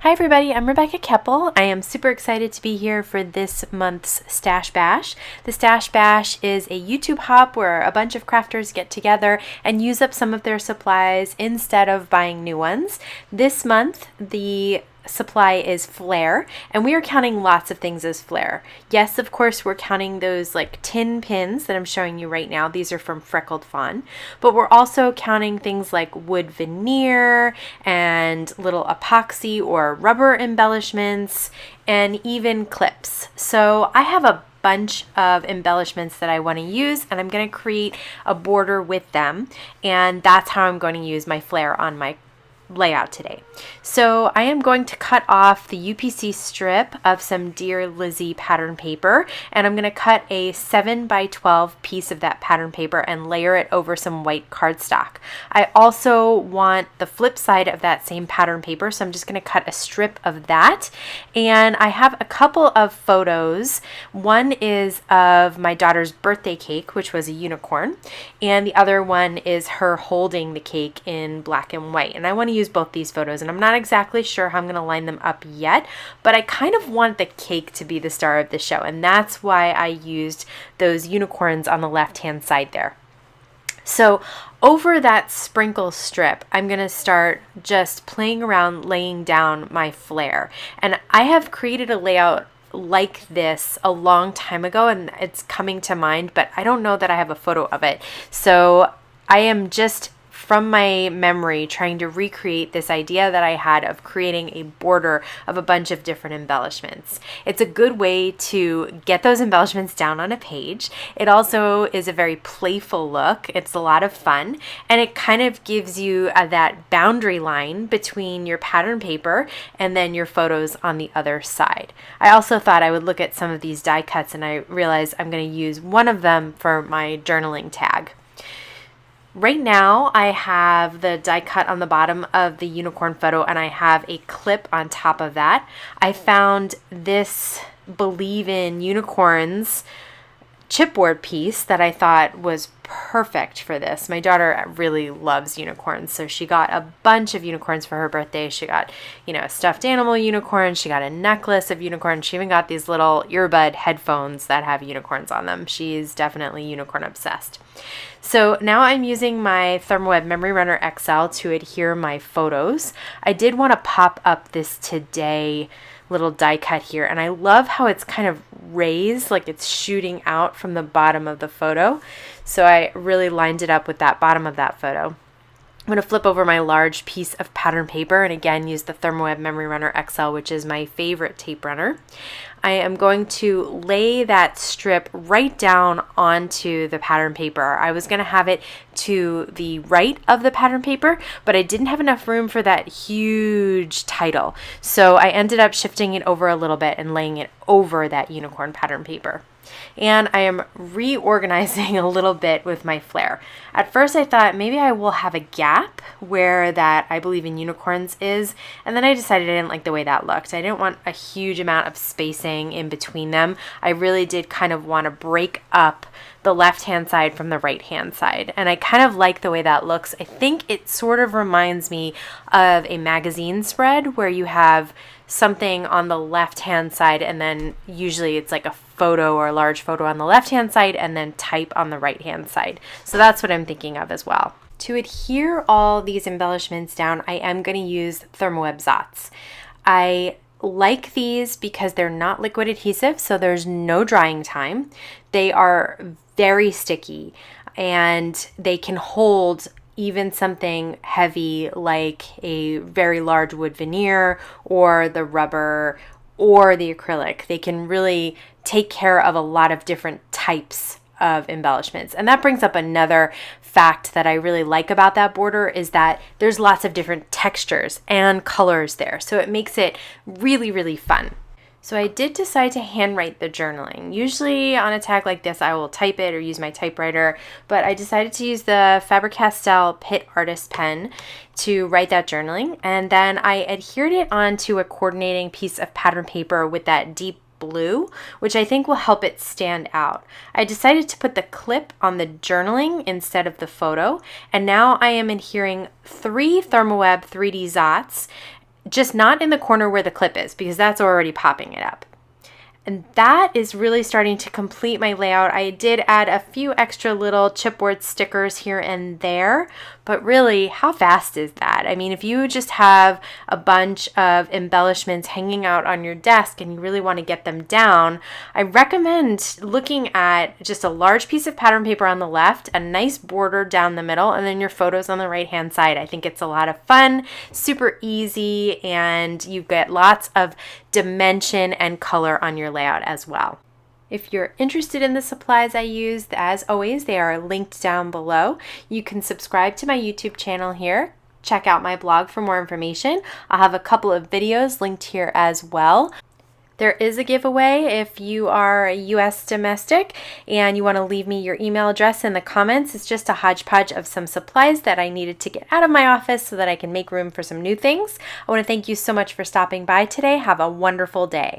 Hi everybody, I'm Rebecca Keppel. I am super excited to be here for this month's Stash Bash. The Stash Bash is a YouTube hop where a bunch of crafters get together and use up some of their supplies instead of buying new ones. This month, the supply is Flair, and we are counting lots of things as Flair. Yes, of course, we're counting those like tin pins that I'm showing you right now. These are from Freckled Fawn, but we're also counting things like wood veneer and little epoxy or rubber embellishments and even clips. So I have a bunch of embellishments that I want to use, and I'm going to create a border with them, and that's how I'm going to use my Flair on my layout today. So I am going to cut off the UPC strip of some Dear Lizzy pattern paper, and I'm going to cut a 7 by 12 piece of that pattern paper and layer it over some white cardstock. I also want the flip side of that same pattern paper, so I'm just going to cut a strip of that. And I have a couple of photos. One is of my daughter's birthday cake, which was a unicorn, and the other one is her holding the cake in black and white. And I want to use both these photos, and I'm not exactly sure how I'm going to line them up yet, but I kind of want the cake to be the star of the show, and that's why I used those unicorns on the left hand side there. So over that sprinkle strip, I'm going to start just playing around laying down my Flair, and I have created a layout like this a long time ago, and it's coming to mind, but I don't know that I have a photo of it. So I am just from my memory trying to recreate this idea that I had of creating a border of a bunch of different embellishments. It's a good way to get those embellishments down on a page. It also is a very playful look. It's a lot of fun, and it kind of gives you that boundary line between your pattern paper and then your photos on the other side. I also thought I would look at some of these die cuts, and I realized I'm going to use one of them for my journaling tag. Right now, I have the die cut on the bottom of the unicorn photo, and I have a clip on top of that. I found this Believe in Unicorns chipboard piece that I thought was perfect for this. My daughter really loves unicorns, so she got a bunch of unicorns for her birthday. She got, a stuffed animal unicorn. She got a necklace of unicorns. She even got these little earbud headphones that have unicorns on them. She's definitely unicorn obsessed. So now I'm using my Thermoweb Memory Runner XL to adhere my photos. I did want to pop up this Today little die cut here, and I love how it's kind of raised, like it's shooting out from the bottom of the photo. So I really lined it up with that bottom of that photo. I'm going to flip over my large piece of pattern paper and again use the Thermoweb Memory Runner XL, which is my favorite tape runner. I am going to lay that strip right down onto the pattern paper. I was going to have it to the right of the pattern paper, but I didn't have enough room for that huge title. So I ended up shifting it over a little bit and laying it over that unicorn pattern paper. And I am reorganizing a little bit with my Flair. At first I thought maybe I will have a gap where that I Believe in Unicorns is, and then I decided I didn't like the way that looked. I didn't want a huge amount of spacing in between them. I really did kind of want to break up the left-hand side from the right-hand side, and I kind of like the way that looks. I think it sort of reminds me of a magazine spread where you have something on the left-hand side, and then usually it's like a photo or a large photo on the left-hand side and then type on the right-hand side. So that's what I'm thinking of as well. To adhere all these embellishments down, I am going to use Thermoweb Zots. I like these because they're not liquid adhesive, so there's no drying time. They are very sticky, and they can hold even something heavy like a very large wood veneer or the rubber or the acrylic. They can really take care of a lot of different types of embellishments. And that brings up another fact that I really like about that border is that there's lots of different textures and colors there. So it makes it really, really fun. So I did decide to handwrite the journaling. Usually on a tag like this, I will type it or use my typewriter, but I decided to use the Faber-Castell Pitt Artist Pen to write that journaling. And then I adhered it onto a coordinating piece of pattern paper with that deep blue, which I think will help it stand out. I decided to put the clip on the journaling instead of the photo, and now I am adhering 3 Thermoweb 3D Zots just not in the corner where the clip is, because that's already popping it up. And that is really starting to complete my layout. I did add a few extra little chipboard stickers here and there, but really, how fast is that? I mean, if you just have a bunch of embellishments hanging out on your desk and you really want to get them down, I recommend looking at just a large piece of pattern paper on the left, a nice border down the middle, and then your photos on the right-hand side. I think it's a lot of fun, super easy, and you get lots of dimension and color on your layout as well. If you're interested in the supplies I used, as always, they are linked down below. You can subscribe to my YouTube channel here. Check out my blog for more information. I'll have a couple of videos linked here as well. There is a giveaway if you are a US domestic and you want to leave me your email address in the comments. It's just a hodgepodge of some supplies that I needed to get out of my office so that I can make room for some new things. I want to thank you so much for stopping by today. Have a wonderful day.